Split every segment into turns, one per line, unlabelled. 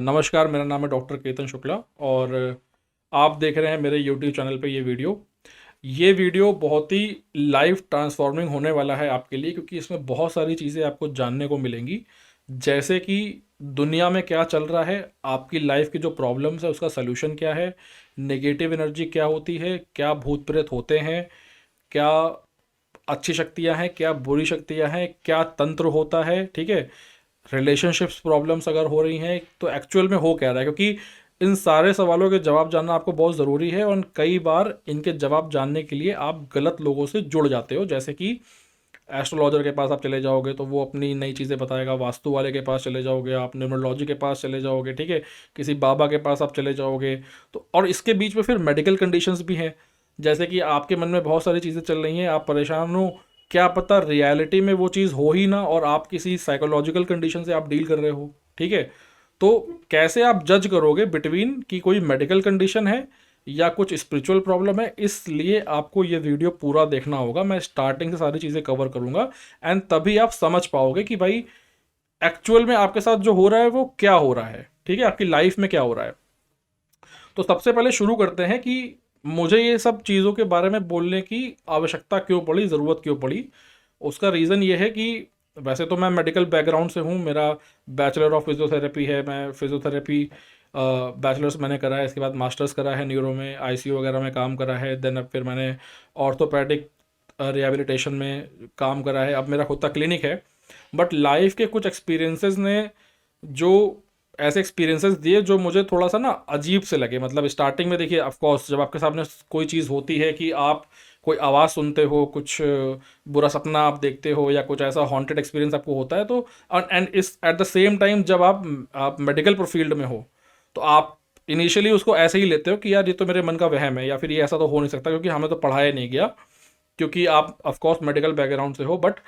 नमस्कार, मेरा नाम है डॉक्टर केतन शुक्ला और आप देख रहे हैं मेरे यूट्यूब चैनल पे ये वीडियो बहुत ही लाइफ ट्रांसफॉर्मिंग होने वाला है आपके लिए, क्योंकि इसमें बहुत सारी चीज़ें आपको जानने को मिलेंगी। जैसे कि दुनिया में क्या चल रहा है, आपकी लाइफ की जो प्रॉब्लम्स है उसका सलूशन क्या है, नेगेटिव एनर्जी क्या होती है, क्या भूत प्रेत होते हैं, क्या अच्छी शक्तियां हैं, क्या बुरी शक्तियां हैं, क्या तंत्र होता है, ठीक है। रिलेशनशिप्स प्रॉब्लम्स अगर हो रही हैं तो एक्चुअल में हो क्या रहा है, क्योंकि इन सारे सवालों के जवाब जानना आपको बहुत ज़रूरी है। और कई बार इनके जवाब जानने के लिए आप गलत लोगों से जुड़ जाते हो। जैसे कि एस्ट्रोलॉजर के पास आप चले जाओगे तो वो अपनी नई चीज़ें बताएगा, वास्तु वाले के पास चले जाओगे आप, न्यूमरोलॉजी के पास चले जाओगे, ठीक है, किसी बाबा के पास आप चले जाओगे। तो और इसके बीच में फिर मेडिकल कंडीशंस भी हैं। जैसे कि आपके मन में बहुत सारी चीज़ें चल रही हैं, आप परेशान हो, क्या पता रियलिटी में वो चीज़ हो ही ना और आप किसी साइकोलॉजिकल कंडीशन से आप डील कर रहे हो, ठीक है। तो कैसे आप जज करोगे बिटवीन कि कोई मेडिकल कंडीशन है या कुछ स्पिरिचुअल प्रॉब्लम है। इसलिए आपको ये वीडियो पूरा देखना होगा। मैं स्टार्टिंग से सारी चीज़ें कवर करूँगा एंड तभी आप समझ पाओगे कि भाई एक्चुअल में आपके साथ जो हो रहा है वो क्या हो रहा है, ठीक है, आपकी लाइफ में क्या हो रहा है। तो सबसे पहले शुरू करते हैं कि मुझे ये सब चीज़ों के बारे में बोलने की आवश्यकता क्यों पड़ी, ज़रूरत क्यों पड़ी। उसका रीज़न ये है कि वैसे तो मैं मेडिकल बैकग्राउंड से हूँ, मेरा बैचलर ऑफ फिजियोथेरेपी है, मैं फिजियोथेरेपी बैचलर्स मैंने करा है, इसके बाद मास्टर्स करा है न्यूरो में, आईसीयू वगैरह में काम करा है। देन अब फिर मैंने ऑर्थोपेडिक रिहेबिलिटेशन में काम करा है, अब मेरा खुद का क्लिनिक है। बट लाइफ के कुछ एक्सपीरियंसेस ने जो ऐसे एक्सपीरियंसेस दिए जो मुझे थोड़ा सा ना अजीब से लगे। मतलब स्टार्टिंग में देखिए, ऑफ कोर्स जब आपके सामने कोई चीज़ होती है कि आप कोई आवाज़ सुनते हो, कुछ बुरा सपना आप देखते हो या कुछ ऐसा हॉन्टेड एक्सपीरियंस आपको होता है, तो एंड इस एट द सेम टाइम जब आप मेडिकल फील्ड में हो तो आप इनिशियली उसको ऐसे ही लेते हो कि यार ये तो मेरे मन का वहम है या फिर ये ऐसा तो हो नहीं सकता क्योंकि हमें तो पढ़ाया नहीं गया, क्योंकि आप ऑफ कोर्स मेडिकल बैकग्राउंड से हो। बट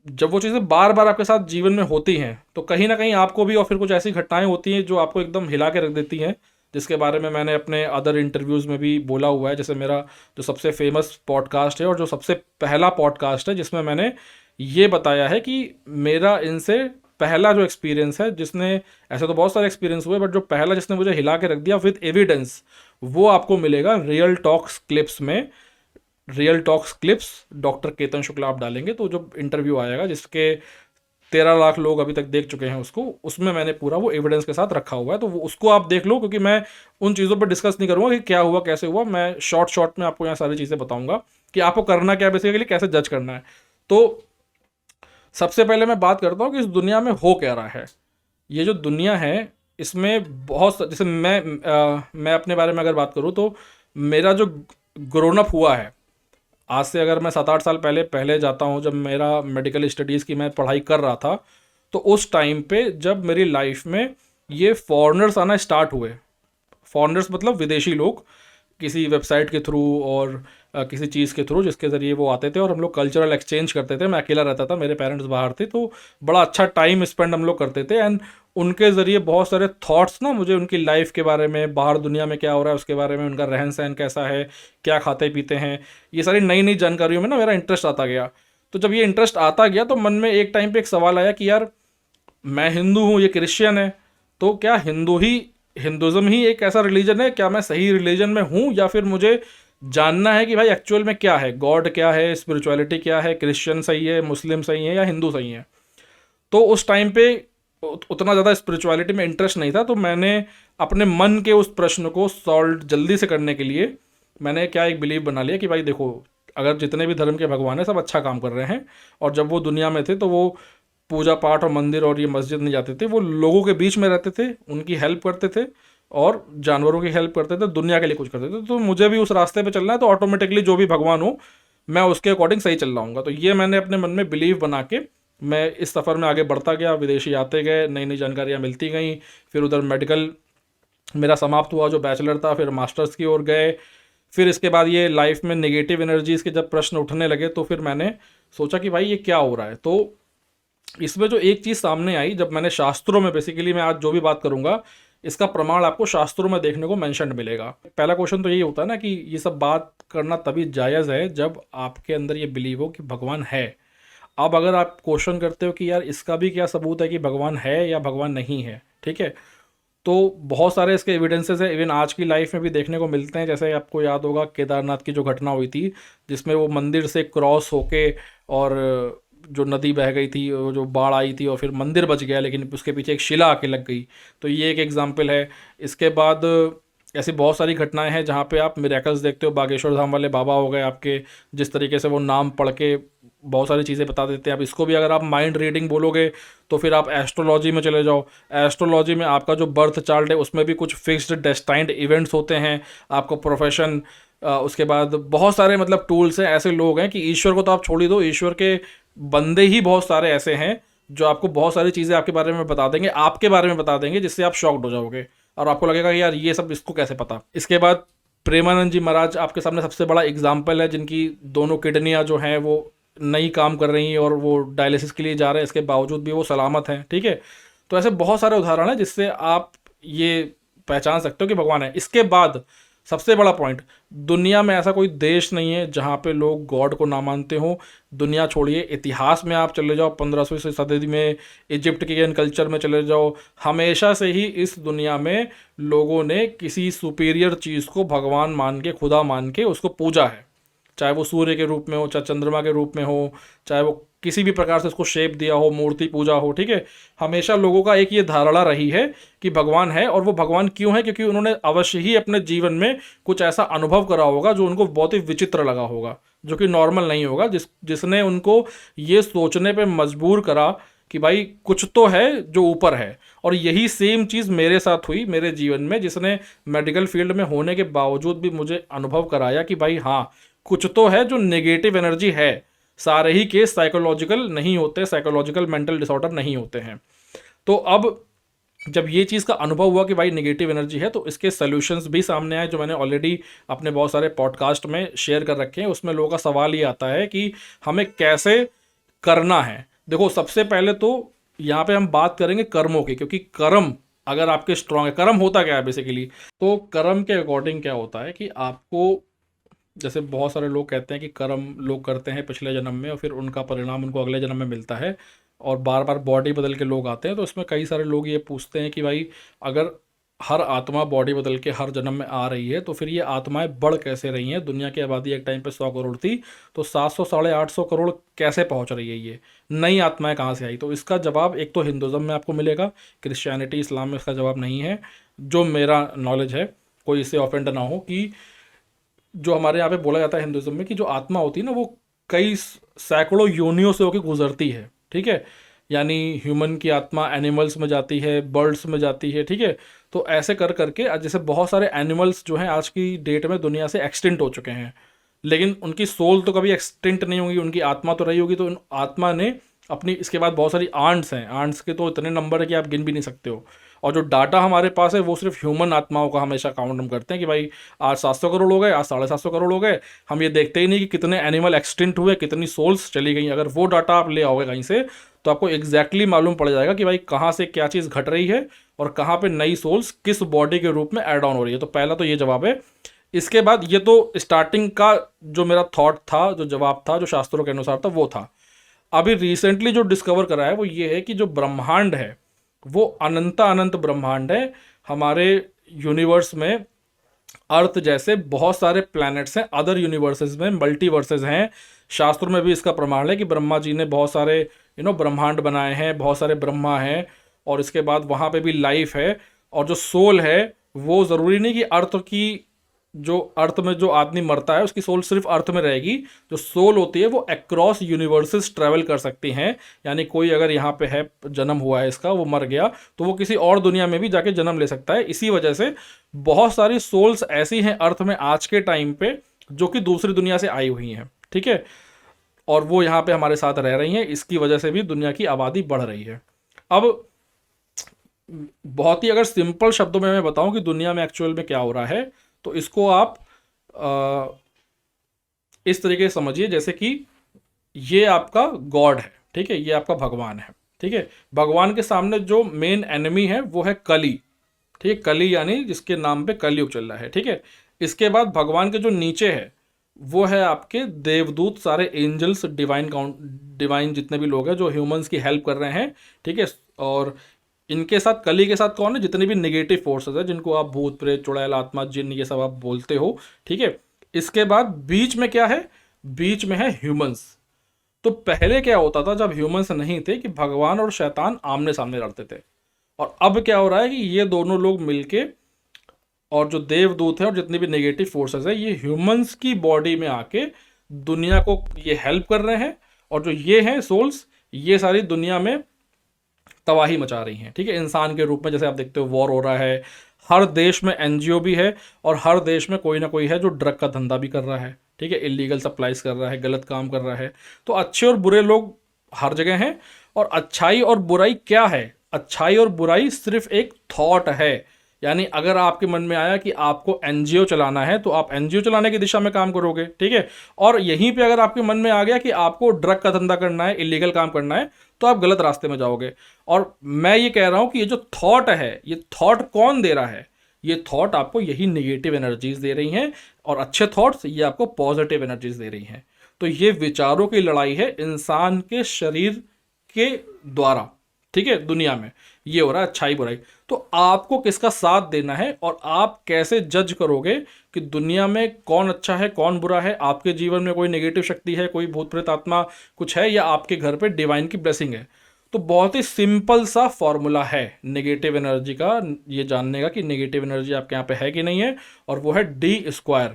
जब वो चीज़ें बार बार आपके साथ जीवन में होती हैं तो कहीं ना कहीं आपको भी और फिर कुछ ऐसी घटनाएं होती हैं जो आपको एकदम हिला के रख देती हैं, जिसके बारे में मैंने अपने अदर इंटरव्यूज़ में भी बोला हुआ है। जैसे मेरा जो सबसे फेमस पॉडकास्ट है और जो सबसे पहला पॉडकास्ट है जिसमें मैंने ये बताया है कि मेरा इनसे पहला जो एक्सपीरियंस है, जिसने ऐसे तो बहुत सारे एक्सपीरियंस हुए बट जो पहला जिसने मुझे हिला के रख दिया विद एविडेंस, वो आपको मिलेगा रियल टॉक्स क्लिप्स में। Real talks clips doctor Ketan Shukla आप डालेंगे तो जो इंटरव्यू आएगा, जिसके 13 लाख लोग अभी तक देख चुके हैं उसको, उसमें मैंने पूरा वो एविडेंस के साथ रखा हुआ है। तो वो उसको आप देख लो, क्योंकि मैं उन चीज़ों पर डिस्कस नहीं करूँगा कि क्या हुआ कैसे हुआ। मैं शॉर्ट शॉर्ट में आपको यहाँ सारी चीज़ें बताऊँगा कि आपको करना क्या है, बेसिकली कैसे जज करना है। तो सबसे पहले मैं बात करता हूँ कि इस दुनिया में हो क्या रहा है। ये जो दुनिया है इसमें जैसे मैं अपने बारे में अगर बात करूँ तो मेरा जो ग्रोन अप हुआ है, आज से अगर मैं 7-8 साल पहले पहले जाता हूँ, जब मेरा मेडिकल स्टडीज़ की मैं पढ़ाई कर रहा था, तो उस टाइम पे जब मेरी लाइफ में ये फॉरेनर्स आना स्टार्ट हुए, फॉरेनर्स मतलब विदेशी लोग, किसी वेबसाइट के थ्रू और किसी चीज़ के थ्रू जिसके ज़रिए वो आते थे और हम लोग कल्चरल एक्सचेंज करते थे। मैं अकेला रहता था, मेरे पेरेंट्स बाहर थे, तो बड़ा अच्छा टाइम स्पेंड हम लोग करते थे। एंड उनके ज़रिए बहुत सारे थॉट्स ना मुझे उनकी लाइफ के बारे में, बाहर दुनिया में क्या हो रहा है उसके बारे में, उनका रहन सहन कैसा है, क्या खाते पीते हैं, ये सारी नई नई जानकारियों में ना मेरा इंटरेस्ट आता गया। तो जब ये इंटरेस्ट आता गया तो मन में एक टाइम पे एक सवाल आया कि यार मैं हिंदू हूँ, ये क्रिश्चियन है, तो क्या हिंदुज़म ही एक ऐसा रिलीजन है, क्या मैं सही रिलीजन में हूँ, या फिर मुझे जानना है कि भाई एक्चुअल में क्या है, गॉड क्या है, स्पिरिचुअलिटी क्या है, क्रिश्चियन सही है, मुस्लिम सही है या हिंदू सही है। तो उस टाइम पे उतना ज़्यादा स्पिरिचुअलिटी में इंटरेस्ट नहीं था, तो मैंने अपने मन के उस प्रश्न को सॉल्व जल्दी से करने के लिए मैंने क्या एक बिलीव बना लिया कि भाई देखो, अगर जितने भी धर्म के भगवान हैं सब अच्छा काम कर रहे हैं, और जब वो दुनिया में थे तो वो पूजा पाठ और मंदिर और ये मस्जिद नहीं जाते थे, वो लोगों के बीच में रहते थे, उनकी हेल्प करते थे और जानवरों की हेल्प करते थे, दुनिया के लिए कुछ करते थे। तो मुझे भी उस रास्ते पे चलना है, तो ऑटोमेटिकली जो भी भगवान हो मैं उसके अकॉर्डिंग सही चल रहा हूँ। तो ये मैंने अपने मन में बिलीव बना के मैं इस सफ़र में आगे बढ़ता गया, विदेशी आते गए, नई नई जानकारियाँ मिलती गई। फिर उधर मेडिकल मेरा समाप्त हुआ जो बैचलर था, फिर मास्टर्स की ओर गए। फिर इसके बाद ये लाइफ में नेगेटिव एनर्जीज़ के जब प्रश्न उठने लगे तो फिर मैंने सोचा कि भाई ये क्या हो रहा है। तो इसमें जो एक चीज़ सामने आई, जब मैंने शास्त्रों में, बेसिकली मैं आज जो भी बात करूंगा इसका प्रमाण आपको शास्त्रों में देखने को मेंशन मिलेगा। पहला क्वेश्चन तो यही होता है ना कि ये सब बात करना तभी जायज़ है जब आपके अंदर ये बिलीव हो कि भगवान है। अब अगर आप क्वेश्चन करते हो कि यार इसका भी क्या सबूत है कि भगवान है या भगवान नहीं है, ठीक है, तो बहुत सारे इसके एविडेंसेस हैं, इवन आज की लाइफ में भी देखने को मिलते हैं। जैसे आपको याद होगा केदारनाथ की जो घटना हुई थी, जिसमें वो मंदिर से क्रॉस होके और जो नदी बह गई थी, वो जो बाढ़ आई थी और फिर मंदिर बच गया, लेकिन उसके पीछे एक शिला आके लग गई। तो ये एक एग्जाम्पल है। इसके बाद ऐसी बहुत सारी घटनाएं हैं जहाँ पे आप मिरेकल्स देखते हो। बागेश्वर धाम वाले बाबा हो गए आपके, जिस तरीके से वो नाम पढ़ के बहुत सारी चीज़ें बता देते हैं। अब इसको भी अगर आप माइंड रीडिंग बोलोगे तो फिर आप एस्ट्रोलॉजी में चले जाओ। एस्ट्रोलॉजी में आपका जो बर्थ चार्ट है उसमें भी कुछ फिक्स्ड डेस्टाइंड इवेंट्स होते हैं, आपको प्रोफेशन, उसके बाद बहुत सारे मतलब टूल्स हैं। ऐसे लोग हैं कि ईश्वर को तो आप छोड़ ही दो, ईश्वर के बंदे ही बहुत सारे ऐसे हैं जो आपको बहुत सारी चीज़ें आपके बारे में बता देंगे, आपके बारे में बता देंगे, जिससे आप शॉक्ड हो जाओगे और आपको लगेगा कि यार ये सब इसको कैसे पता। इसके बाद प्रेमानंद जी महाराज आपके सामने सबसे बड़ा एग्जाम्पल है, जिनकी दोनों किडनियाँ जो हैं वो नहीं काम कर रही हैं और वो डायलिसिस के लिए जा रहे हैं, इसके बावजूद भी वो सलामत हैं। ठीक है, तो ऐसे बहुत सारे उदाहरण हैं जिससे आप ये पहचान सकते हो कि भगवान है। इसके बाद सबसे बड़ा पॉइंट, दुनिया में ऐसा कोई देश नहीं है जहाँ पे लोग गॉड को ना मानते हो। दुनिया छोड़िए, इतिहास में आप चले जाओ, 15वीं शताब्दी में इजिप्ट के कल्चर में चले जाओ, हमेशा से ही इस दुनिया में लोगों ने किसी सुपीरियर चीज़ को भगवान मान के, खुदा मान के उसको पूजा है। चाहे वो सूर्य के रूप में हो, चाहे चंद्रमा के रूप में हो, चाहे वो किसी भी प्रकार से उसको शेप दिया हो, मूर्ति पूजा हो। ठीक है, हमेशा लोगों का एक ये धारणा रही है कि भगवान है। और वो भगवान क्यों है? क्योंकि उन्होंने अवश्य ही अपने जीवन में कुछ ऐसा अनुभव करा होगा जो उनको बहुत ही विचित्र लगा होगा, जो कि नॉर्मल नहीं होगा, जिसने उनको ये सोचने पे मजबूर करा कि भाई कुछ तो है जो ऊपर है। और यही सेम चीज़ मेरे साथ हुई मेरे जीवन में, जिसने मेडिकल फील्ड में होने के बावजूद भी मुझे अनुभव कराया कि भाई हाँ, कुछ तो है जो नेगेटिव एनर्जी है। सारे ही केस साइकोलॉजिकल नहीं होते, साइकोलॉजिकल मेंटल डिसऑर्डर नहीं होते हैं। तो अब जब ये चीज़ का अनुभव हुआ कि भाई नेगेटिव एनर्जी है, तो इसके सॉल्यूशंस भी सामने आए, जो मैंने ऑलरेडी अपने बहुत सारे पॉडकास्ट में शेयर कर रखे हैं। उसमें लोगों का सवाल ये आता है कि हमें कैसे करना है। देखो, सबसे पहले तो यहाँ पे हम बात करेंगे कर्मों की, क्योंकि कर्म अगर आपके स्ट्रांग है, कर्म होता क्या है बेसिकली, तो कर्म के अकॉर्डिंग क्या होता है कि आपको, जैसे बहुत सारे लोग कहते हैं कि कर्म लोग करते हैं पिछले जन्म में और फिर उनका परिणाम उनको अगले जन्म में मिलता है, और बार बार बॉडी बदल के लोग आते हैं। तो इसमें कई सारे लोग ये पूछते हैं कि भाई अगर हर आत्मा बॉडी बदल के हर जन्म में आ रही है तो फिर ये आत्माएं बढ़ कैसे रही हैं? दुनिया की आबादी एक टाइम पे 100 करोड़ थी, तो 700 साढ़े 800 करोड़ कैसे पहुंच रही है? ये नई आत्माएं कहाँ से आई? तो इसका जवाब एक तो हिंदुज़म में आपको मिलेगा, क्रिश्चियनिटी इस्लाम में इसका जवाब नहीं है, जो मेरा नॉलेज है। कोई इससे ऑफेंड ना हो कि जो हमारे यहाँ पे बोला जाता है हिंदुज़म में कि जो आत्मा होती है ना, वो कई सैकड़ों योनियों से होकर गुजरती है। ठीक है, यानी ह्यूमन की आत्मा एनिमल्स में जाती है, बर्ड्स में जाती है। ठीक है, तो ऐसे कर करके जैसे बहुत सारे एनिमल्स जो हैं आज की डेट में दुनिया से एक्सटिंक्ट हो चुके हैं, लेकिन उनकी सोल तो कभी एक्सटिंक्ट नहीं होगी, उनकी आत्मा तो रही होगी। तो उन आत्मा ने अपनी, इसके बाद बहुत सारी आंट्स हैं, आंट्स के तो इतने नंबर है कि आप गिन भी नहीं सकते हो। और जो डाटा हमारे पास है वो सिर्फ ह्यूमन आत्माओं का हमेशा काउंट हम करते हैं कि भाई आज 700 करोड़ हो गए, आज 750 करोड़ हो गए। हम ये देखते ही नहीं कि कितने एनिमल एक्सटिंक्ट हुए, कितनी सोल्स चली गई। अगर वो डाटा आप ले आओगे कहीं से तो आपको एग्जैक्टली मालूम पड़ जाएगा कि भाई कहाँ से क्या चीज़ घट रही है और कहाँ पे नई सोल्स किस बॉडी के रूप में ऐड ऑन हो रही है। तो पहला तो ये जवाब है। इसके बाद ये तो स्टार्टिंग का जो मेरा थॉट था, जो जवाब था, जो शास्त्रों के अनुसार था, वो था। अभी रिसेंटली जो डिस्कवर करा है वो ये है कि जो ब्रह्मांड है वो अनंत ब्रह्मांड है। हमारे यूनिवर्स में अर्थ जैसे बहुत सारे प्लैनेट्स हैं, अदर यूनिवर्सेस में मल्टीवर्सेस हैं। शास्त्रों में भी इसका प्रमाण है कि ब्रह्मा जी ने बहुत सारे ब्रह्मांड बनाए हैं, बहुत सारे ब्रह्मा हैं, और इसके बाद वहाँ पे भी लाइफ है। और जो सोल है वो ज़रूरी नहीं कि अर्थ की, जो अर्थ में जो आदमी मरता है उसकी सोल सिर्फ अर्थ में रहेगी। जो सोल होती है वो अक्रॉस यूनिवर्सेस ट्रैवल कर सकती हैं। यानी कोई अगर यहाँ पे है, जन्म हुआ है इसका, वो मर गया, तो वो किसी और दुनिया में भी जाके जन्म ले सकता है। इसी वजह से बहुत सारी सोल्स ऐसी हैं अर्थ में आज के टाइम पे जो कि दूसरी दुनिया से आई हुई हैं। ठीक है, और वो यहाँ पे हमारे साथ रह रही हैं। इसकी वजह से भी दुनिया की आबादी बढ़ रही है। अब बहुत ही अगर सिंपल शब्दों में मैं बताऊं कि दुनिया में एक्चुअल में क्या हो रहा है, तो इसको आप इस तरीके से समझिए जैसे कि ये आपका गॉड है। ठीक है, ये आपका भगवान है। ठीक है, भगवान के सामने जो मेन एनिमी है वो है कली। ठीक है, कली यानी जिसके नाम पे कलयुग चल रहा है। ठीक है, इसके बाद भगवान के जो नीचे है वो है आपके देवदूत, सारे एंजल्स, डिवाइन जितने भी लोग हैं जो ह्यूमंस की हेल्प कर रहे हैं। ठीक है, और इनके साथ, कली के साथ कौन है, जितनी भी नेगेटिव फोर्सेस है जिनको आप भूत प्रेत चुड़ैल आत्मा जिन ये सब आप बोलते हो, ठीक है। इसके बाद बीच में क्या है, बीच में है ह्यूमंस। तो पहले क्या होता था जब ह्यूमंस नहीं थे कि भगवान और शैतान आमने सामने लड़ते थे, और अब क्या हो रहा है कि ये दोनों लोग मिलके, और जो देवदूत है और जितनी भी नेगेटिव फोर्सेस है ये ह्यूमंस की बॉडी में आके दुनिया को ये हेल्प कर रहे हैं, और जो ये हैं सोल्स, ये सारी दुनिया में तबाही मचा रही हैं, ठीक है, इंसान के रूप में। जैसे आप देखते हो वॉर हो रहा है, हर देश में एनजीओ भी है, और हर देश में कोई ना कोई है जो ड्रग का धंधा भी कर रहा है, ठीक है, इलीगल सप्लाईज कर रहा है, गलत काम कर रहा है। तो अच्छे और बुरे लोग हर जगह हैं। और अच्छाई और बुराई क्या है, अच्छाई और बुराई सिर्फ एक थॉट है। यानी अगर आपके मन में आया कि आपको एनजीओ चलाना है तो आप एनजीओ चलाने की दिशा में काम करोगे, ठीक है। और यहीं पे अगर आपके मन में आ गया कि आपको ड्रग का धंधा करना है, इलीगल काम करना है, तो आप गलत रास्ते में जाओगे। और मैं ये कह रहा हूं कि ये जो थॉट है, ये थॉट कौन दे रहा है, ये थॉट आपको यही नेगेटिव एनर्जीज दे रही हैं, और अच्छे थॉट्स ये आपको पॉजिटिव एनर्जीज दे रही हैं। तो ये विचारों की लड़ाई है इंसान के शरीर के द्वारा, ठीक है, दुनिया में ये हो रहा है अच्छाई बुराई। तो आपको किसका साथ देना है, और आप कैसे जज करोगे कि दुनिया में कौन अच्छा है कौन बुरा है, आपके जीवन में कोई नेगेटिव शक्ति है, कोई भूत प्रेत आत्मा कुछ है, या आपके घर पे डिवाइन की ब्लेसिंग है। तो बहुत ही सिंपल सा फॉर्मूला है नेगेटिव एनर्जी का, ये जानने का कि नेगेटिव एनर्जी आपके यहाँ पे है कि नहीं है, और वो है D²।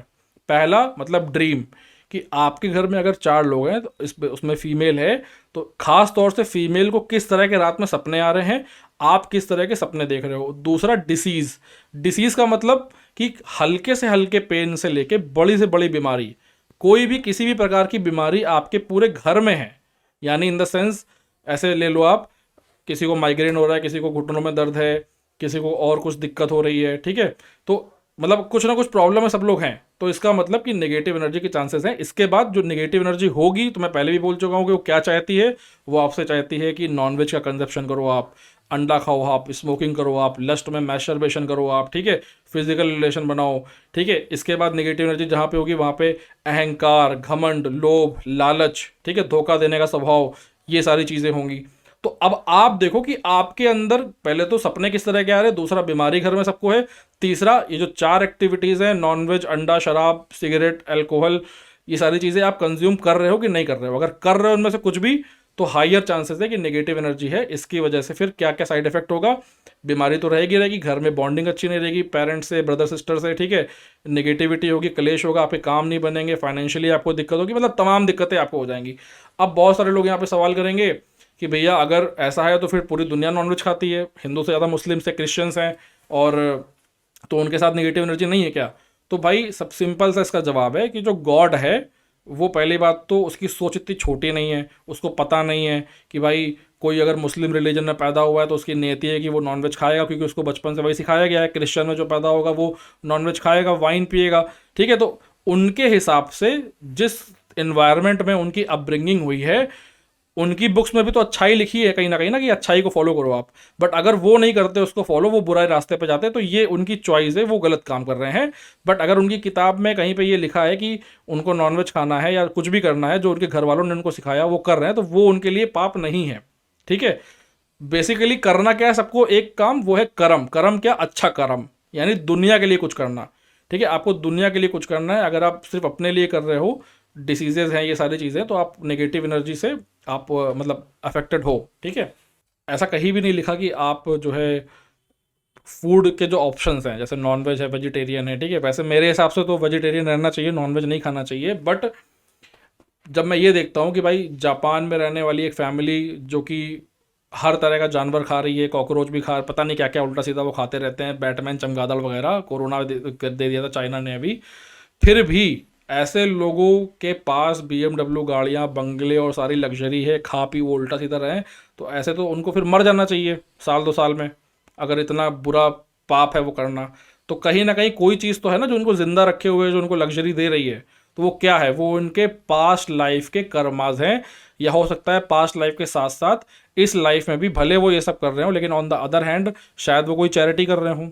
पहला मतलब ड्रीम, कि आपके घर में अगर 4 लोग हैं तो उसमें फीमेल है, तो खास तौर से फीमेल को किस तरह के रात में सपने आ रहे हैं, आप किस तरह के सपने देख रहे हो। दूसरा डिसीज, डिसीज का मतलब कि हल्के से हल्के पेन से लेके बड़ी से बड़ी बीमारी, कोई भी किसी भी प्रकार की बीमारी आपके पूरे घर में है, यानी इन द सेंस ऐसे ले लो आप, किसी को माइग्रेन हो रहा है, किसी को घुटनों में दर्द है, किसी को और कुछ दिक्कत हो रही है, ठीक है, तो मतलब कुछ ना कुछ प्रॉब्लम है, सब लोग हैं, तो इसका मतलब कि नेगेटिव एनर्जी के चांसेस हैं। इसके बाद जो नेगेटिव एनर्जी होगी, तो मैं पहले भी बोल चुका हूँ कि वो क्या चाहती है, वो आपसे चाहती है कि नॉनवेज का कंजप्शन करो आप, अंडा खाओ आप, स्मोकिंग करो आप, लस्ट में मैस्टरबेशन करो आप, ठीक है, फिजिकल रिलेशन बनाओ, ठीक है। इसके बाद नेगेटिव एनर्जी जहाँ पे होगी वहाँ पे अहंकार, घमंड, लोभ, लालच, ठीक है, धोखा देने का स्वभाव, ये सारी चीज़ें होंगी। तो अब आप देखो कि आपके अंदर पहले तो सपने किस तरह के आ रहे हैं, दूसरा बीमारी घर में सबको है, तीसरा ये जो 4 एक्टिविटीज़ हैं, नॉनवेज, अंडा, शराब, सिगरेट, अल्कोहल, ये सारी चीज़ें आप कंज्यूम कर रहे हो कि नहीं कर रहे हो। अगर कर रहे हो उनमें से कुछ भी, तो हाइयर चांसेस है कि नेगेटिव एनर्जी है। इसकी वजह से फिर क्या क्या साइड इफेक्ट होगा, बीमारी तो रहेगी रहेगी, घर में बॉन्डिंग अच्छी नहीं रहेगी पेरेंट्स से, ब्रदर सिस्टर से, ठीक है, नेगेटिविटी होगी, क्लेश होगा, आपके काम नहीं बनेंगे, फाइनेंशियली आपको दिक्कत होगी, मतलब तमाम दिक्कतें आपको हो जाएंगी। अब बहुत सारे लोग यहाँ पे सवाल करेंगे कि भैया अगर ऐसा है तो फिर पूरी दुनिया नॉनवेज खाती है, हिंदू से ज़्यादा मुस्लिम्स है, क्रिश्चियंस हैं, और तो उनके साथ नेगेटिव एनर्जी नहीं है क्या। तो भाई सब सिंपल सा इसका जवाब है कि जो गॉड है वो पहली बात तो उसकी सोच इतनी छोटी नहीं है, उसको पता नहीं है कि भाई कोई अगर मुस्लिम रिलीजन में पैदा हुआ है तो उसकी नियति है कि वो नॉनवेज खाएगा, क्योंकि उसको बचपन से वही सिखाया गया है। क्रिश्चियन में जो पैदा होगा वो नॉनवेज खाएगा, वाइन पिएगा, ठीक है। तो उनके हिसाब से जिस इन्वायरमेंट में उनकी अपब्रिंगिंग हुई है, उनकी बुक्स में भी तो अच्छाई लिखी है कहीं ना कि अच्छाई को फॉलो करो आप, बट अगर वो नहीं करते उसको फॉलो, वो बुराई रास्ते पे जाते, तो ये उनकी चॉइस है, वो गलत काम कर रहे हैं। बट अगर उनकी किताब में कहीं पे ये लिखा है कि उनको नॉनवेज खाना है या कुछ भी करना है जो उनके घर वालों ने उनको सिखाया वो कर रहे हैं, तो वो उनके लिए पाप नहीं है, ठीक है। बेसिकली करना क्या है सबको, एक काम, वो है कर्म। कर्म क्या, अच्छा कर्म, यानी दुनिया के लिए कुछ करना, ठीक है। आपको दुनिया के लिए कुछ करना है। अगर आप सिर्फ अपने लिए कर रहे हो, डिसीजेज हैं ये सारी चीज़ें, तो आप नेगेटिव एनर्जी से आप मतलब अफेक्टेड हो, ठीक है। ऐसा कहीं भी नहीं लिखा कि आप जो है फूड के जो ऑप्शंस हैं, जैसे नॉनवेज है, वेजिटेरियन है, ठीक है, वैसे मेरे हिसाब से तो वेजिटेरियन रहना चाहिए, नॉनवेज नहीं खाना चाहिए। बट जब मैं ये देखता हूँ कि भाई जापान में रहने वाली एक फैमिली जो कि हर तरह का जानवर खा रही है, कॉकरोच भी खा, पता नहीं क्या क्या उल्टा सीधा वो खाते रहते हैं, बैटमैन, चमगादड़ वगैरह, कोरोना दे दिया था चाइना ने अभी, फिर भी ऐसे लोगों के पास BMW गाड़ियाँ, बंगले और सारी लग्जरी है, खा पी वो उल्टा सीधा रहे, तो ऐसे तो उनको फिर मर जाना चाहिए साल 2 साल में, अगर इतना बुरा पाप है वो करना। तो कहीं ना कहीं कोई चीज़ तो है ना जो उनको जिंदा रखे हुए, जो उनको लग्जरी दे रही है, तो वो क्या है, वो उनके पास्ट लाइफ के कर्माज हैं। या हो सकता है पास्ट लाइफ के साथ साथ इस लाइफ में भी भले वो ये सब कर रहे हो, लेकिन ऑन द अदर हैंड शायद वो कोई चैरिटी कर रहे हों,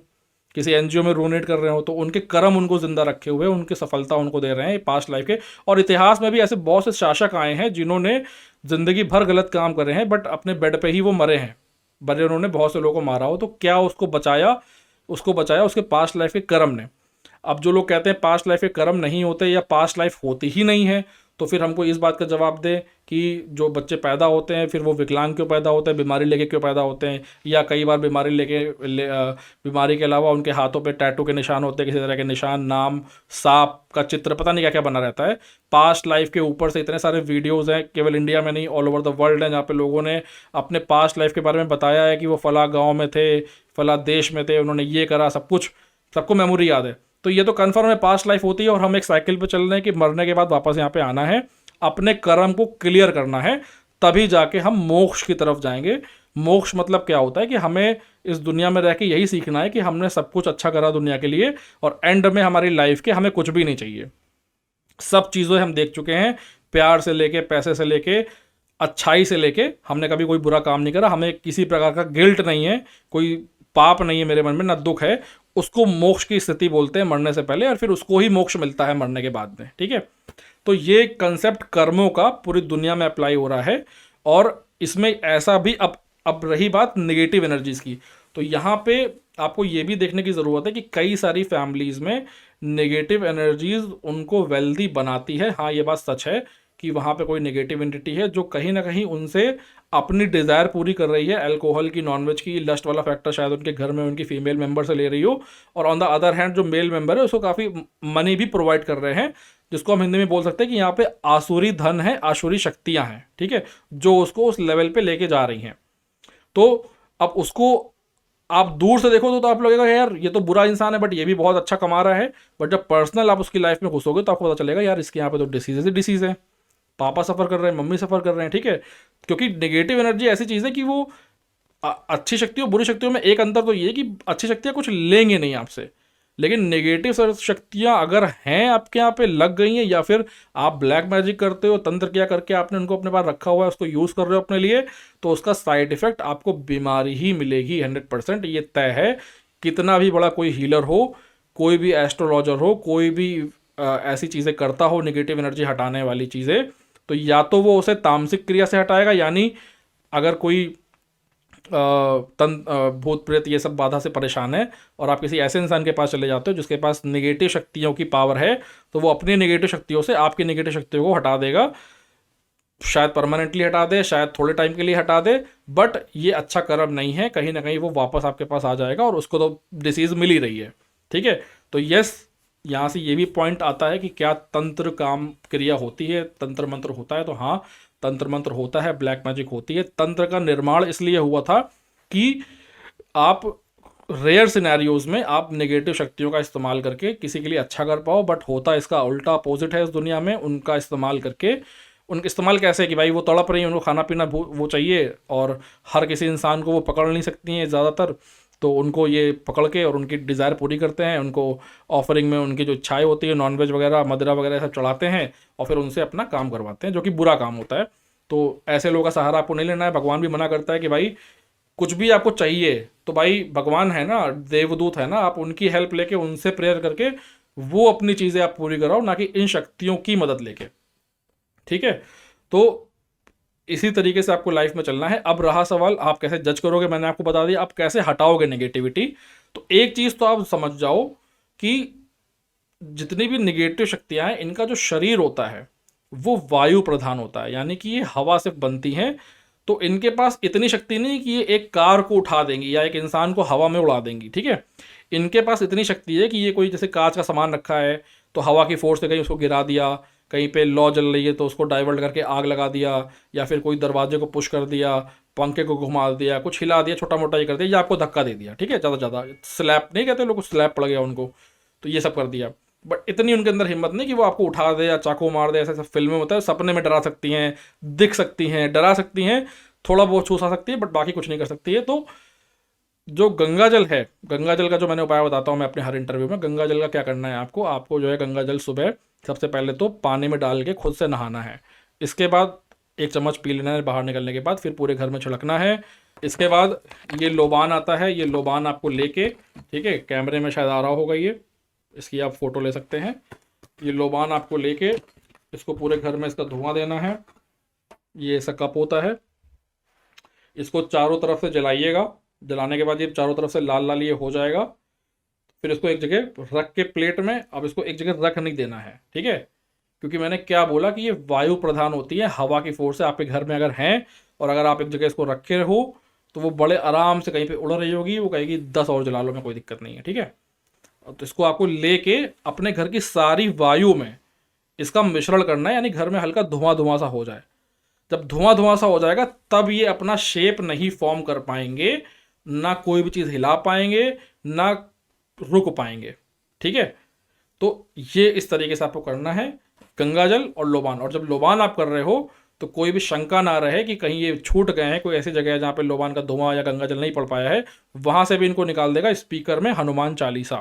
किसी एनजीओ में डोनेट कर रहे हो, तो उनके कर्म उनको जिंदा रखे हुए, उनकी सफलता उनको दे रहे हैं पास्ट लाइफ के। और इतिहास में भी ऐसे बहुत से शासक आए हैं जिन्होंने जिंदगी भर गलत काम करे हैं, बट अपने बेड पे ही वो मरे हैं, भले उन्होंने बहुत से लोगों को मारा हो, तो क्या उसको बचाया? उसको बचाया उसके पास्ट लाइफ के कर्म ने। अब जो लोग कहते हैं पास्ट लाइफ के कर्म नहीं होते या पास्ट लाइफ होती ही नहीं है, तो फिर हमको इस बात का जवाब दें कि जो बच्चे पैदा होते हैं फिर वो विकलांग क्यों पैदा होते हैं, बीमारी लेके क्यों पैदा होते हैं, या कई बार बीमारी बीमारी के अलावा उनके हाथों पे टैटू के निशान होते हैं, किसी तरह के निशान, नाम, सांप का चित्र, पता नहीं क्या क्या बना रहता है पास्ट लाइफ के ऊपर से। इतने सारे वीडियोज़ हैं, केवल इंडिया में नहीं ऑल ओवर द वर्ल्ड हैं, जहाँ पे लोगों ने अपने पास्ट लाइफ के बारे में बताया है कि वो फला गाँव में थे, फला देश में थे, उन्होंने ये करा, सब कुछ सबको मेमोरी याद है। तो ये तो कन्फर्म है पास्ट लाइफ होती है, और हम एक साइकिल पे चल रहे हैं कि मरने के बाद वापस यहाँ पे आना है, अपने कर्म को क्लियर करना है, तभी जाके हम मोक्ष की तरफ जाएंगे। मोक्ष मतलब क्या होता है कि हमें इस दुनिया में रह के यही सीखना है कि हमने सब कुछ अच्छा करा दुनिया के लिए, और एंड में हमारी लाइफ के हमें कुछ भी नहीं चाहिए। सब चीज़ें हम देख चुके हैं, प्यार से लेके, पैसे से लेके, अच्छाई से लेके, हमने कभी कोई बुरा काम नहीं करा, हमें किसी प्रकार का गिल्ट नहीं है, कोई पाप नहीं है मेरे मन में, ना दुख है। उसको मोक्ष की स्थिति बोलते हैं मरने से पहले, और फिर उसको ही मोक्ष मिलता है मरने के बाद में। ठीक है, तो ये कंसेप्ट कर्मों का पूरी दुनिया में अप्लाई हो रहा है। और इसमें ऐसा भी अब रही बात नेगेटिव एनर्जीज की, तो यहाँ पे आपको ये भी देखने की ज़रूरत है कि कई सारी फैमिलीज़ में नेगेटिव एनर्जीज उनको वेल्दी बनाती है। हाँ, ये बात सच है कि वहाँ पे कोई नेगेटिव एंटिटी है जो कहीं ना कहीं उनसे अपनी डिज़ायर पूरी कर रही है, अल्कोहल की, नॉनवेज की, लस्ट वाला फैक्टर शायद उनके घर में उनकी फीमेल मेंबर से ले रही हो, और ऑन द अदर हैंड जो मेल मेंबर है उसको काफ़ी मनी भी प्रोवाइड कर रहे हैं, जिसको हम हिंदी में बोल सकते हैं कि यहाँ पे आसुरी धन है, आसुरी शक्तियाँ हैं। ठीक है, जो उसको उस लेवल पे लेके जा रही हैं। तो अब उसको आप दूर से देखो तो आप लगेगा यार ये तो बुरा इंसान है, बट ये भी बहुत अच्छा कमा रहा है। बट जब पर्सनल आप उसकी लाइफ में घुसोगे तो आपको पता चलेगा यार इसके यहाँ पे तो डिसीज ही डिसीज है, पापा सफ़र कर रहे हैं, मम्मी सफ़र कर रहे हैं। ठीक है, क्योंकि नेगेटिव एनर्जी ऐसी चीज़ है कि वो अच्छी शक्तियों बुरी शक्तियों में एक अंतर तो ये है कि अच्छी शक्तियाँ कुछ लेंगे नहीं आपसे, लेकिन नेगेटिव शक्तियाँ अगर हैं आपके यहाँ पे लग गई हैं, या फिर आप ब्लैक मैजिक करते हो, तंत्र क्या करके आपने उनको अपने पास रखा हुआ है, उसको यूज़ कर रहे हो अपने लिए, तो उसका साइड इफेक्ट आपको बीमारी ही मिलेगी 100%। ये तय है। कितना भी बड़ा कोई हीलर हो, कोई भी एस्ट्रोलॉजर हो, कोई भी ऐसी चीज़ें करता हो नेगेटिव एनर्जी हटाने वाली चीज़ें, तो या तो वो उसे तामसिक क्रिया से हटाएगा, यानी अगर कोई भूत प्रेत ये सब बाधा से परेशान है और आप किसी ऐसे इंसान के पास चले जाते हो जिसके पास नेगेटिव शक्तियों की पावर है, तो वो अपनी नेगेटिव शक्तियों से आपकी नेगेटिव शक्तियों को हटा देगा। शायद परमानेंटली हटा दे, शायद थोड़े टाइम के लिए हटा दे, बट ये अच्छा कर्म नहीं है, कहीं ना कहीं वो वापस आपके पास आ जाएगा, और उसको तो डिसीज मिल ही रही है। ठीक है, तो यस, यहाँ से ये भी पॉइंट आता है कि क्या तंत्र काम क्रिया होती है, तंत्र मंत्र होता है? तो हाँ, तंत्र मंत्र होता है, ब्लैक मैजिक होती है। तंत्र का निर्माण इसलिए हुआ था कि आप रेयर सिनेरियोज में आप नेगेटिव शक्तियों का इस्तेमाल करके किसी के लिए अच्छा कर पाओ, बट होता इसका उल्टा अपोजिट है इस दुनिया में। उनका इस्तेमाल करके, उनका इस्तेमाल कैसे कि भाई वो तड़प रही हैं, उनको खाना पीना वो चाहिए, और हर किसी इंसान को वो पकड़ नहीं सकती हैं ज़्यादातर, तो उनको ये पकड़ के और उनकी डिज़ायर पूरी करते हैं। उनको ऑफरिंग में उनकी जो इच्छाएं होती है, नॉनवेज वगैरह, मदिरा वगैरह सब चढ़ाते हैं, और फिर उनसे अपना काम करवाते हैं, जो कि बुरा काम होता है। तो ऐसे लोगों का सहारा आपको नहीं लेना है। भगवान भी मना करता है कि भाई कुछ भी आपको चाहिए तो भाई भगवान है ना, देवदूत है ना, आप उनकी हेल्प लेके, उनसे प्रेयर करके वो अपनी चीज़ें आप पूरी कराओ, ना कि इन शक्तियों की मदद लेके। ठीक है, तो इसी तरीके से आपको लाइफ में चलना है। अब रहा सवाल आप कैसे जज करोगे, मैंने आपको बता दिया। आप कैसे हटाओगे नेगेटिविटी? तो एक चीज़ तो आप समझ जाओ कि जितनी भी नेगेटिव शक्तियां हैं, इनका जो शरीर होता है वो वायु प्रधान होता है, यानी कि ये हवा से बनती हैं। तो इनके पास इतनी शक्ति नहीं कि ये एक कार को उठा देंगी या एक इंसान को हवा में उड़ा देंगी। ठीक है, इनके पास इतनी शक्ति है कि ये कोई जैसे कांच का सामान रखा है तो हवा की फोर्स से कहीं उसको गिरा दिया, कहीं पे लौ जल रही है तो उसको डाइवर्ट करके आग लगा दिया, या फिर कोई दरवाजे को पुश कर दिया, पंखे को घुमा दिया, कुछ हिला दिया, छोटा मोटा ये कर दिया, या आपको धक्का दे दिया। ठीक है, ज़्यादा ज़्यादा स्लैप नहीं कहते लोग, स्लैप पड़ गया उनको, तो ये सब कर दिया। बट इतनी उनके अंदर हिम्मत नहीं कि वो आपको उठा दे या चाकू मार दे। ऐसे सब फिल्में होता है, सपने में डरा सकती हैं, दिख सकती हैं, डरा सकती हैं, थोड़ा बहुत छू सा सकती है, बट बाकी कुछ नहीं कर सकती है। तो जो गंगा जल है, गंगा जल का जो मैंने उपाय बताता हूँ मैं अपने हर इंटरव्यू में, गंगा जल का क्या करना है आपको जो है गंगा जल सुबह सबसे पहले तो पानी में डाल के खुद से नहाना है। इसके बाद 1 चम्मच पी लेना है बाहर निकलने के बाद, फिर पूरे घर में छिड़कना है। इसके बाद ये लोबान आता है, ये लोबान आपको लेके, ठीक है, कैमरे में शायद आ रहा होगा ये, इसकी आप फोटो ले सकते हैं। ये लोबान आपको लेके इसको पूरे घर में इसका धुआं देना है। ये ऐसा कप होता है, इसको चारों तरफ से जलाइएगा। जलाने के बाद ये चारों तरफ से लाल लाल ये हो जाएगा। फिर इसको एक जगह रख के प्लेट में, अब इसको एक जगह रख नहीं देना है, ठीक है, क्योंकि मैंने क्या बोला कि ये वायु प्रधान होती है, हवा की फोर्स है। आपके घर में अगर हैं और अगर आप एक जगह इसको रखे हो तो वो बड़े आराम से कहीं पे उड़ रही होगी, वो कहेगी 10 और जला लो, में कोई दिक्कत नहीं है, ठीक है। तो इसको आपको लेके अपने घर की सारी वायु में इसका मिश्रण करना है, यानी घर में हल्का धुआं धुआं सा हो जाए। जब धुआं धुआं सा हो जाएगा तब ये अपना शेप नहीं फॉर्म कर पाएंगे, ना कोई भी चीज़ हिला पाएंगे, ना रुक पाएंगे, ठीक है। तो ये इस तरीके से आपको करना है, गंगाजल और लोबान। और जब लोबान आप कर रहे हो तो कोई भी शंका ना रहे कि कहीं ये छूट गए हैं, कोई ऐसी जगह है जहाँ पे लोबान का धुआं या गंगाजल नहीं पड़ पाया है, वहाँ से भी इनको निकाल देगा स्पीकर में हनुमान चालीसा,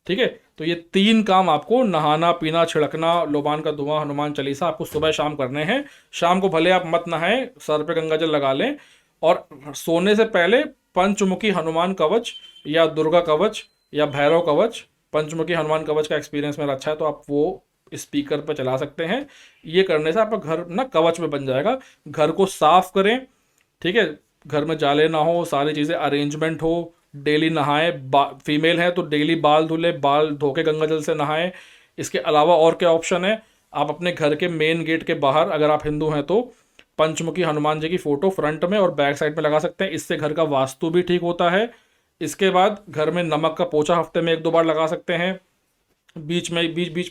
ठीक है। तो ये 3 काम आपको, नहाना, पीना, छिड़कना, लोबान का धुआं, हनुमान चालीसा, आपको सुबह शाम करने हैं। शाम को भले आप मत नहाएं, सर पे गंगाजल लगा लें, और सोने से पहले पंचमुखी हनुमान कवच या दुर्गा कवच या भैरव कवच, पंचमुखी हनुमान कवच का एक्सपीरियंस मेरा अच्छा है तो आप वो स्पीकर पर चला सकते हैं। ये करने से आपका घर ना कवच में बन जाएगा। घर को साफ करें, ठीक है, घर में जाले ना हो, सारी चीज़ें अरेंजमेंट हो, डेली नहाएं, फीमेल है तो डेली बाल धुले, बाल धो के गंगाजल से नहाएं। इसके अलावा और क्या ऑप्शन है, आप अपने घर के मेन गेट के बाहर, अगर आप हिंदू हैं तो पंचमुखी हनुमान जी की फोटो फ्रंट में और बैक साइड में लगा सकते हैं, इससे घर का वास्तु भी ठीक होता है। इसके बाद घर में नमक का पोछा हफ्ते में 1-2 बार लगा सकते हैं। बीच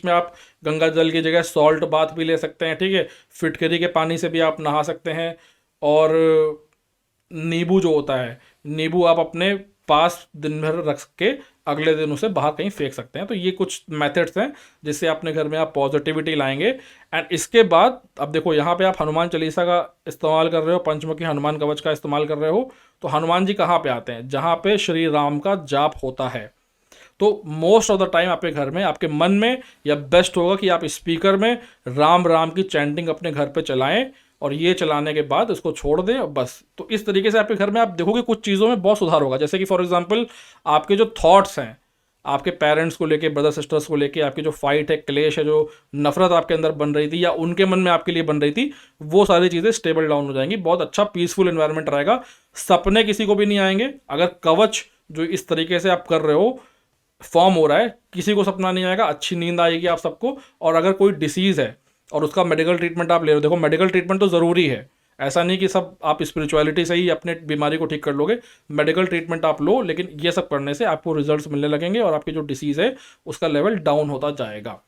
में आप गंगा जल की जगह सॉल्ट बाथ भी ले सकते हैं, ठीक है। फिटकरी के पानी से भी आप नहा सकते हैं। और नींबू जो होता है, नींबू आप अपने पास दिन भर रख के अगले दिन उसे बाहर कहीं फेंक सकते हैं। तो ये कुछ मेथड्स हैं जिससे अपने घर में आप पॉजिटिविटी लाएंगे। एंड इसके बाद अब देखो, यहाँ पे आप हनुमान चालीसा का इस्तेमाल कर रहे हो, पंचमुखी हनुमान कवच का इस्तेमाल कर रहे हो, तो हनुमान जी कहाँ पे आते हैं, जहाँ पे श्री राम का जाप होता है। तो मोस्ट ऑफ द टाइम आपके घर में, आपके मन में, या बेस्ट होगा कि आप स्पीकर में राम राम की चैंटिंग अपने घर पे चलाएं, और ये चलाने के बाद इसको छोड़ दें और बस। तो इस तरीके से आपके घर में आप देखोगे कुछ चीज़ों में बहुत सुधार होगा। जैसे कि फॉर एग्जांपल, आपके जो थॉट्स हैं, आपके पेरेंट्स को लेके, ब्रदर सिस्टर्स को लेके, आपकी जो फाइट है, क्लेश है, जो नफरत आपके अंदर बन रही थी या उनके मन में आपके लिए बन रही थी, वो सारी चीज़ें स्टेबल डाउन हो जाएंगी। बहुत अच्छा पीसफुल एनवायरनमेंट रहेगा। सपने किसी को भी नहीं आएंगे। अगर कवच जो इस तरीके से आप कर रहे हो फॉर्म हो रहा है, किसी को सपना नहीं आएगा, अच्छी नींद आएगी आप सबको। और अगर कोई डिसीज़ है और उसका मेडिकल ट्रीटमेंट आप ले रहे हो, देखो मेडिकल ट्रीटमेंट तो ज़रूरी है, ऐसा नहीं कि सब आप स्पिरिचुअलिटी से ही अपने बीमारी को ठीक कर लोगे। मेडिकल ट्रीटमेंट आप लो, लेकिन ये सब करने से आपको रिजल्ट्स मिलने लगेंगे और आपकी जो डिसीज़ है उसका लेवल डाउन होता जाएगा।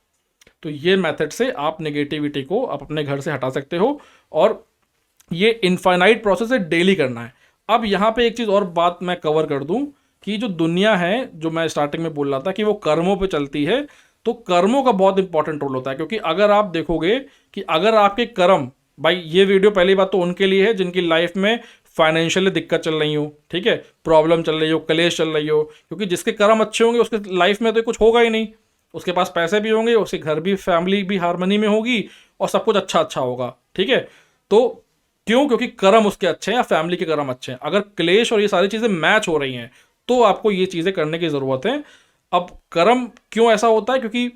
तो ये मेथड से आप नेगेटिविटी को आप अपने घर से हटा सकते हो, और ये इनफाइनाइट प्रोसेस है, डेली करना है। अब यहाँ पे एक चीज़ और बात मैं कवर कर दूँ कि जो दुनिया है, जो मैं स्टार्टिंग में बोल रहा था कि वो कर्मों पे चलती है, तो कर्मों का बहुत इंपॉर्टेंट रोल होता है। क्योंकि अगर आप देखोगे कि अगर आपके कर्म, भाई ये वीडियो पहली बात तो उनके लिए है जिनकी लाइफ में फाइनेंशियली दिक्कत चल रही हो, ठीक है, प्रॉब्लम चल रही हो, क्लेश चल रही हो। क्योंकि जिसके कर्म अच्छे होंगे उसके लाइफ में तो कुछ होगा ही नहीं, उसके पास पैसे भी होंगे, उसके घर भी, फैमिली भी हार्मनी में होगी और सब कुछ अच्छा अच्छा होगा, ठीक है। तो क्यों? क्योंकि कर्म उसके अच्छे हैं या फैमिली के कर्म अच्छे हैं। अगर क्लेश और ये सारी चीज़ें मैच हो रही हैं तो आपको ये चीज़ें करने की ज़रूरत है। अब कर्म क्यों ऐसा होता है? क्योंकि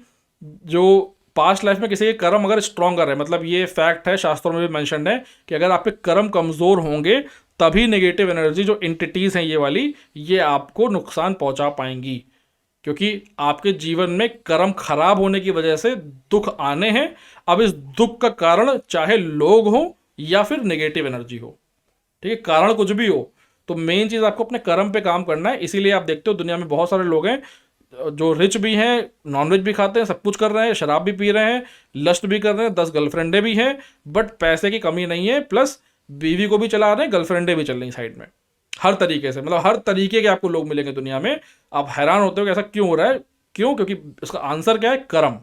जो पास्ट लाइफ में किसी के कर्म अगर स्ट्रॉन्गर है, मतलब ये फैक्ट है, शास्त्रों में भी मेंशन्ड है कि अगर आपके कर्म कमज़ोर होंगे तभी नेगेटिव एनर्जी, जो एंटिटीज़ हैं ये वाली, ये आपको नुकसान पहुंचा पाएंगी। क्योंकि आपके जीवन में कर्म खराब होने की वजह से दुख आने हैं। अब इस दुख का कारण चाहे लोग हो या फिर नेगेटिव एनर्जी हो, ठीक है, कारण कुछ भी हो, तो मेन चीज़ आपको अपने कर्म पे काम करना है। इसीलिए आप देखते हो दुनिया में बहुत सारे लोग हैं जो रिच भी हैं, नॉनवेज भी खाते हैं, सब कुछ कर रहे हैं, शराब भी पी रहे हैं, लस्ट भी कर रहे हैं, 10 गर्लफ्रेंडें भी हैं, बट पैसे की कमी नहीं है, प्लस बीवी को भी चला रहे हैं, गर्लफ्रेंडें भी चल रही साइड में। हर तरीके से, मतलब हर तरीके के आपको लोग मिलेंगे दुनिया में। आप हैरान होते हो कि ऐसा क्यों हो रहा है। क्यों? क्योंकि इसका आंसर क्या है? कर्म।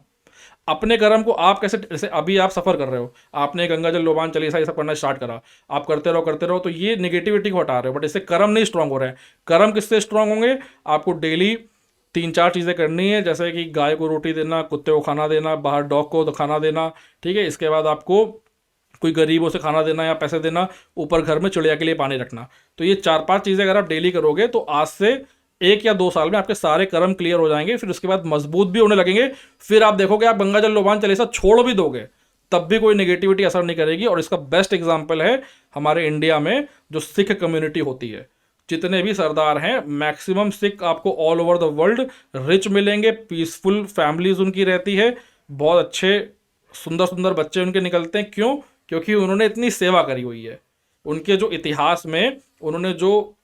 अपने कर्म को आप कैसे, जैसे अभी आप सफ़र कर रहे हो, आपने गंगा जल, लोबान चालीसा ये सब करना स्टार्ट करा, आप करते रहो, तो ये नेगेटिविटी को हटा रहे हो, बट इससे कर्म नहीं स्ट्रांग हो रहे हैं। कर्म किससे स्ट्रांग होंगे? आपको डेली 3-4 चीज़ें करनी है, जैसे कि गाय को रोटी देना, कुत्ते को खाना देना, बाहर डॉग को खाना देना, ठीक है। इसके बाद आपको कोई गरीबों से खाना देना या पैसे देना, ऊपर घर में चिड़िया के लिए पानी रखना। तो ये 4-5 चीज़ें अगर आप डेली करोगे तो आज से 1 या 2 साल में आपके सारे कर्म क्लियर हो जाएंगे। फिर उसके बाद मजबूत भी होने लगेंगे। फिर आप देखोगे, आप गंगा जल, लोबान चालीसा छोड़ भी दोगे तब भी कोई नेगेटिविटी असर नहीं करेगी। और इसका बेस्ट एग्जाम्पल है हमारे इंडिया में जो सिख कम्युनिटी होती है। जितने भी सरदार हैं मैक्सिमम सिख आपको all over the world rich मिलेंगे, पीसफुल फैमिलीज उनकी रहती है, बहुत अच्छे सुंदर सुंदर बच्चे उनके निकलते हैं। क्यों? क्योंकि उन्होंने इतनी सेवा करी हुई है। उनके जो इतिहास में उन्होंने जो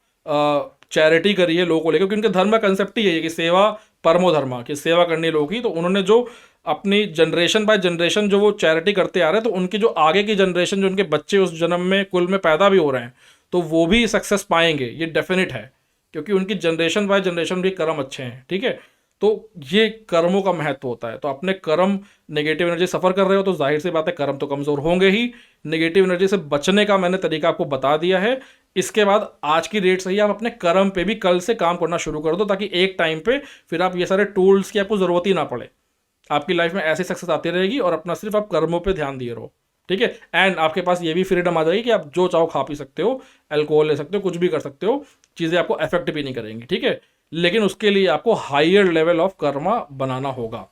चैरिटी करी है लोगों को लेकर, क्योंकि उनके धर्म का कंसेप्ट ही है कि सेवा परमो धर्मा, कि सेवा करनी लोगों की। तो उन्होंने जो अपनी जनरेशन बाय जनरेशन जो वो चैरिटी करते आ रहे हैं, तो उनकी जो आगे की जनरेशन, जो उनके बच्चे उस जन्म में कुल में पैदा भी हो रहे हैं, तो वो भी सक्सेस पाएंगे, ये डेफिनेट है, क्योंकि उनकी जनरेशन बाय जनरेशन भी कर्म अच्छे हैं। ठीक है, तो ये कर्मों का महत्व होता है। तो अपने कर्म, नेगेटिव एनर्जी सफ़र कर रहे हो तो जाहिर सी बात है कर्म तो कमज़ोर होंगे ही। नेगेटिव एनर्जी से बचने का मैंने तरीका आपको बता दिया है। इसके बाद आज की डेट से ही आप अपने कर्म पे भी कल से काम करना शुरू कर दो, ताकि एक टाइम पे फिर आप ये सारे टूल्स की आपको ज़रूरत ही ना पड़े। आपकी लाइफ में ऐसी सक्सेस आती रहेगी और अपना सिर्फ आप कर्मों पे ध्यान दिए रहो। ठीक है, एंड आपके पास ये भी फ्रीडम आ जाएगी कि आप जो चाहो खा पी सकते हो, अल्कोहल ले सकते हो, कुछ भी कर सकते हो, चीज़ें आपको अफेक्ट भी नहीं करेंगी। ठीक है, लेकिन उसके लिए आपको हायर लेवल ऑफ कर्मा बनाना होगा।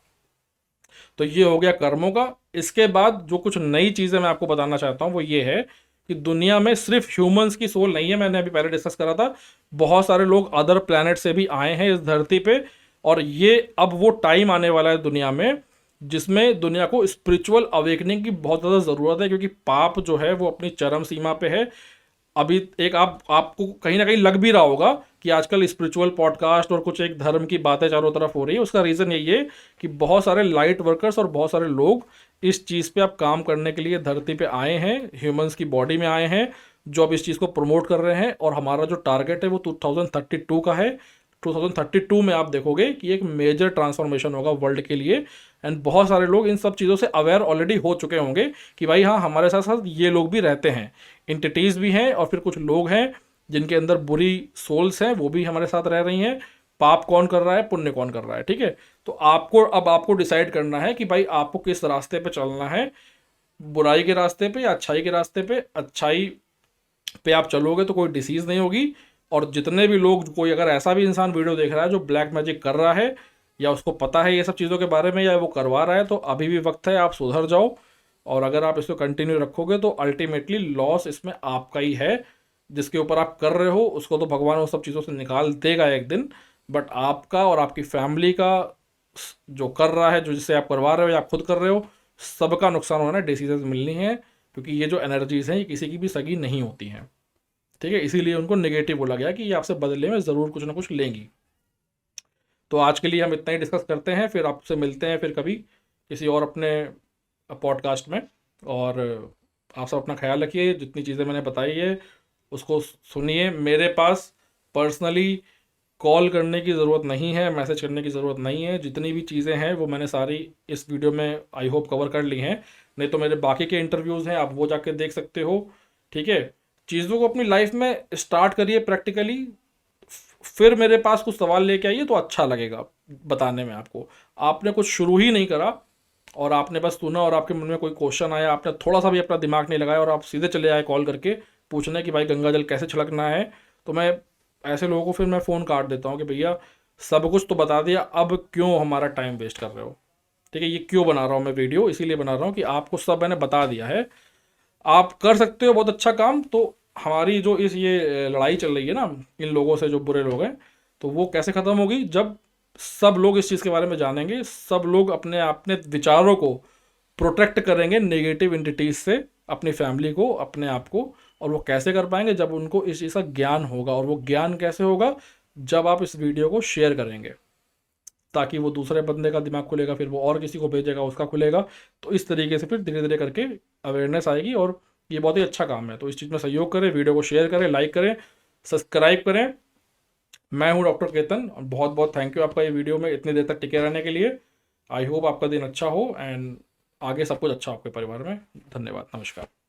तो ये हो गया कर्मों का। इसके बाद जो कुछ नई चीज़ें मैं आपको बताना चाहता हूँ वो ये है कि दुनिया में सिर्फ ह्यूमंस की सोल नहीं है। मैंने अभी पहले डिस्कस करा था, बहुत सारे लोग अदर प्लैनेट से भी आए हैं इस धरती पे। और ये अब वो टाइम आने वाला है दुनिया में जिसमें दुनिया को स्पिरिचुअल अवेकनिंग की बहुत ज़्यादा ज़रूरत है, क्योंकि पाप जो है वो अपनी चरम सीमा पे है। अभी एक आपको कहीं ना कहीं लग भी रहा होगा कि आजकल स्पिरिचुअल पॉडकास्ट और कुछ एक धर्म की बातें चारों तरफ हो रही है। उसका रीज़न यही है कि बहुत सारे लाइट वर्कर्स और बहुत सारे लोग इस चीज़ पे अब काम करने के लिए धरती पे आए हैं, ह्यूमंस की बॉडी में आए हैं, जो अब इस चीज़ को प्रमोट कर रहे हैं। और हमारा जो टारगेट है वो 2032 का है। 2032 में आप देखोगे कि एक मेजर ट्रांसफॉर्मेशन होगा वर्ल्ड के लिए। एंड बहुत सारे लोग इन सब चीज़ों से अवेयर ऑलरेडी हो चुके होंगे कि भाई हाँ, हमारे साथ साथ ये लोग भी रहते हैं, इंटिटीज़ भी हैं, और फिर कुछ लोग हैं जिनके अंदर बुरी सोल्स हैं, वो भी हमारे साथ रह रही हैं। पाप कौन कर रहा है, पुण्य कौन कर रहा है। ठीक है, तो आपको डिसाइड करना है कि भाई आपको किस रास्ते पे चलना है, बुराई के रास्ते पे या अच्छाई के रास्ते पे। अच्छाई पे आप चलोगे तो कोई डिसीज़ नहीं होगी। और जितने भी लोग, कोई अगर ऐसा भी इंसान वीडियो देख रहा है जो ब्लैक मैजिक कर रहा है या उसको पता है ये सब चीज़ों के बारे में या वो करवा रहा है, तो अभी भी वक्त है, आप सुधर जाओ। और अगर आप इसको कंटिन्यू रखोगे तो अल्टीमेटली लॉस इसमें आपका ही है। जिसके ऊपर आप कर रहे हो उसको तो भगवान उन सब चीज़ों से निकाल देगा एक दिन, बट आपका और आपकी फैमिली का जो कर रहा है, जो जिससे आप करवा रहे हो या आप खुद कर रहे हो, सबका नुकसान होना है, डिसीजेज मिलनी है। क्योंकि ये जो एनर्जीज हैं ये किसी की भी सगी नहीं होती हैं। ठीक है, इसीलिए उनको नेगेटिव बोला गया कि ये आपसे बदले में ज़रूर कुछ ना कुछ लेंगी। तो आज के लिए हम इतना ही डिस्कस करते हैं, फिर आपसे मिलते हैं फिर कभी किसी और अपने पॉडकास्ट में। और आप सब अपना ख्याल रखिए, जितनी चीज़ें मैंने बताई है उसको सुनिए। मेरे पास पर्सनली कॉल करने की ज़रूरत नहीं है, मैसेज करने की ज़रूरत नहीं है। जितनी भी चीज़ें हैं वो मैंने सारी इस वीडियो में आई होप कवर कर ली हैं। नहीं तो मेरे बाकी के इंटरव्यूज़ हैं, आप वो जाके देख सकते हो। ठीक है, चीज़ों को अपनी लाइफ में स्टार्ट करिए प्रैक्टिकली, फिर मेरे पास कुछ सवाल लेके आइए तो अच्छा लगेगा बताने में आपको। आपने कुछ शुरू ही नहीं करा और आपने बस सुना और आपके मन में कोई क्वेश्चन आया, आपने थोड़ा सा भी अपना दिमाग नहीं लगाया और आप सीधे चले आए कॉल करके पूछने कि भाई गंगा जल कैसे छिड़कना है, तो मैं ऐसे लोगों को फिर मैं फ़ोन काट देता हूँ कि भैया सब कुछ तो बता दिया, अब क्यों हमारा टाइम वेस्ट कर रहे हो। ठीक है, ये क्यों बना रहा हूँ मैं वीडियो, इसीलिए बना रहा हूँ कि आपको सब मैंने बता दिया है, आप कर सकते हो बहुत अच्छा काम। तो हमारी जो ये लड़ाई चल रही है ना इन लोगों से, जो बुरे लोग हैं, तो वो कैसे ख़त्म होगी, जब सब लोग इस चीज़ के बारे में जानेंगे, सब लोग अपने विचारों को प्रोटेक्ट करेंगे नेगेटिव एंटिटीज से, अपनी फैमिली को, अपने आप को। और वो कैसे कर पाएंगे, जब उनको इस चीज़ का ज्ञान होगा। और वो ज्ञान कैसे होगा, जब आप इस वीडियो को शेयर करेंगे, ताकि वो दूसरे बंदे का दिमाग खुलेगा, फिर वो और किसी को भेजेगा, उसका खुलेगा। तो इस तरीके से फिर धीरे धीरे करके अवेयरनेस आएगी और ये बहुत ही अच्छा काम है। तो इस चीज़ में सहयोग करें, वीडियो को शेयर करें, लाइक करें, सब्सक्राइब करें। मैं हूं डॉक्टर केतन, बहुत बहुत थैंक यू आपका ये वीडियो में इतनी देर तक टिके रहने के लिए। आई होप आपका दिन अच्छा हो एंड आगे सब कुछ अच्छा हो आपके परिवार में। धन्यवाद, नमस्कार।